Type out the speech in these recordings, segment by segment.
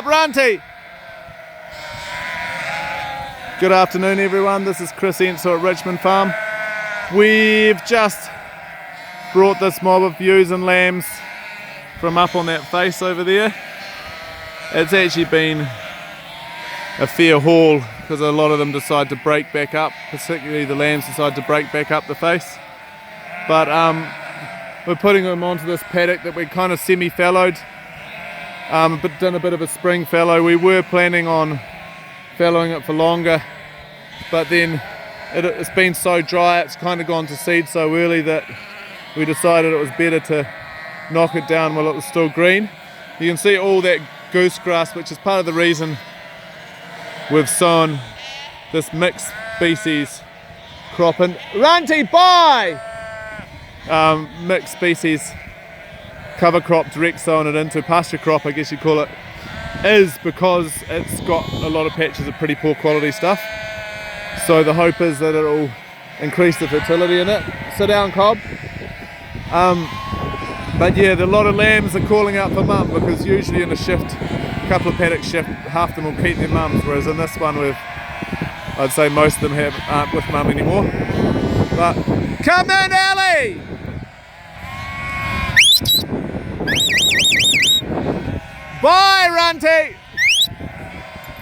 Ranty! Good afternoon everyone, this is Chris Ensor at Richmond Farm. We've just brought this mob of ewes and lambs from up on that face over there. It's actually been a fair haul because a lot of them decide to break back up, particularly the lambs decide to break back up the face. But we're putting them onto this paddock that we kind of semi-fallowed, but done a bit of a spring fallow. We were planning on fallowing it for longer, but then it's been so dry, it's kind of gone to seed so early that we decided it was better to knock it down while it was still green. You can see all that goose grass, which is part of the reason we've sown this mixed species crop in. Ranty, bye! Mixed species cover crop, direct sown it into pasture crop, I guess you call it, is because it's got a lot of patches of pretty poor quality stuff. So the hope is that it'll increase the fertility in it. Sit down, Cobb. But yeah, a lot of lambs are calling out for mum because usually in a shift, a couple of paddocks shift, half of them will keep their mums, whereas in this one I'd say most of them aren't with mum anymore. But come in, Ellie! Bye, Ranty!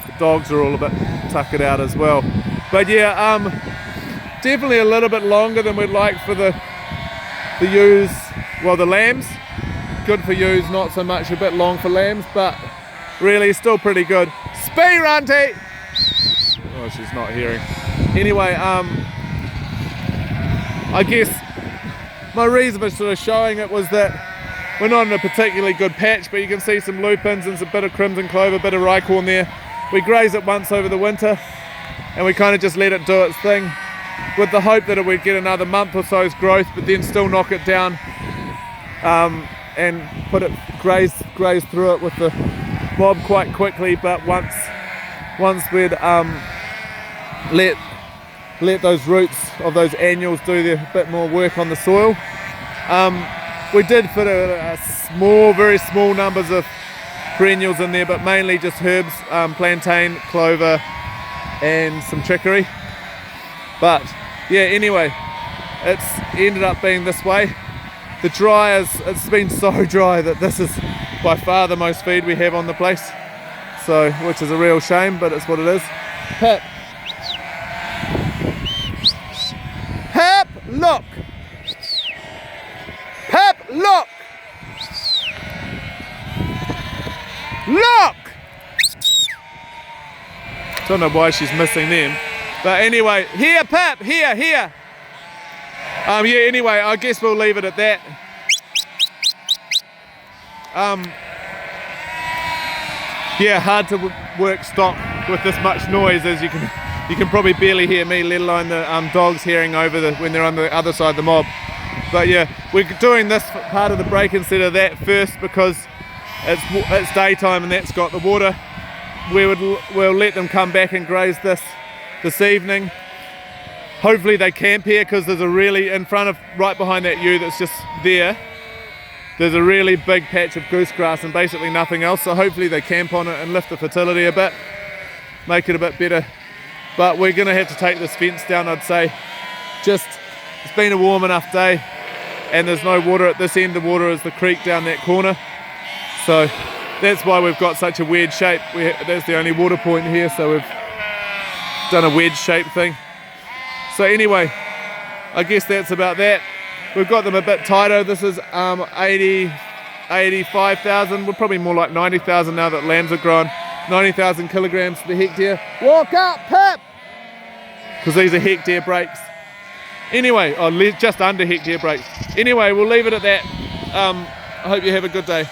The dogs are all a bit tuckered out as well. But yeah, definitely a little bit longer than we'd like for the ewes, well, the lambs. Good for ewes, not so much, a bit long for lambs, but really still pretty good. Spee, Ranty! Oh, she's not hearing. Anyway, I guess my reason for sort of showing it was that we're not in a particularly good patch, but you can see some lupins and a bit of crimson clover, a bit of ryecorn there. We graze it once over the winter and we kind of just let it do its thing with the hope that it would get another month or so's growth, but then still knock it down and put it graze through it with the mob quite quickly. But once we'd let those roots of those annuals do their bit more work on the soil, we did put a very small numbers of perennials in there, but mainly just herbs, plantain, clover and some chicory. But yeah, anyway, it's ended up being this way. The it's been so dry that this is by far the most feed we have on the place, so which is a real shame, but it's what it is. Pip, Pip, look! Pip, look! Look! Don't know why she's missing them. But anyway, here Pip, here. Yeah, anyway, I guess we'll leave it at that. Yeah, hard to work stock with this much noise, as you can probably barely hear me, let alone the dogs hearing over when they're on the other side of the mob. But yeah, we're doing this part of the break instead of that first because it's daytime and that's got the water. We'll let them come back and graze this evening. Hopefully they camp here because there's a really, right behind that ewe that's just there's a really big patch of goose grass and basically nothing else. So hopefully they camp on it and lift the fertility a bit, make it a bit better. But we're gonna have to take this fence down, I'd say. It's been a warm enough day and there's no water at this end. The water is the creek down that corner. So that's why we've got such a weird shape. That's the only water point here, so we've done a wedge shape thing. So anyway, I guess that's about that. We've got them a bit tighter. This is 85,000. We're probably more like 90,000 now that lambs are grown. 90,000 kilograms per hectare. Walk up, Pip! Because these are hectare breaks. Anyway, just under hectare breaks. Anyway, we'll leave it at that. I hope you have a good day.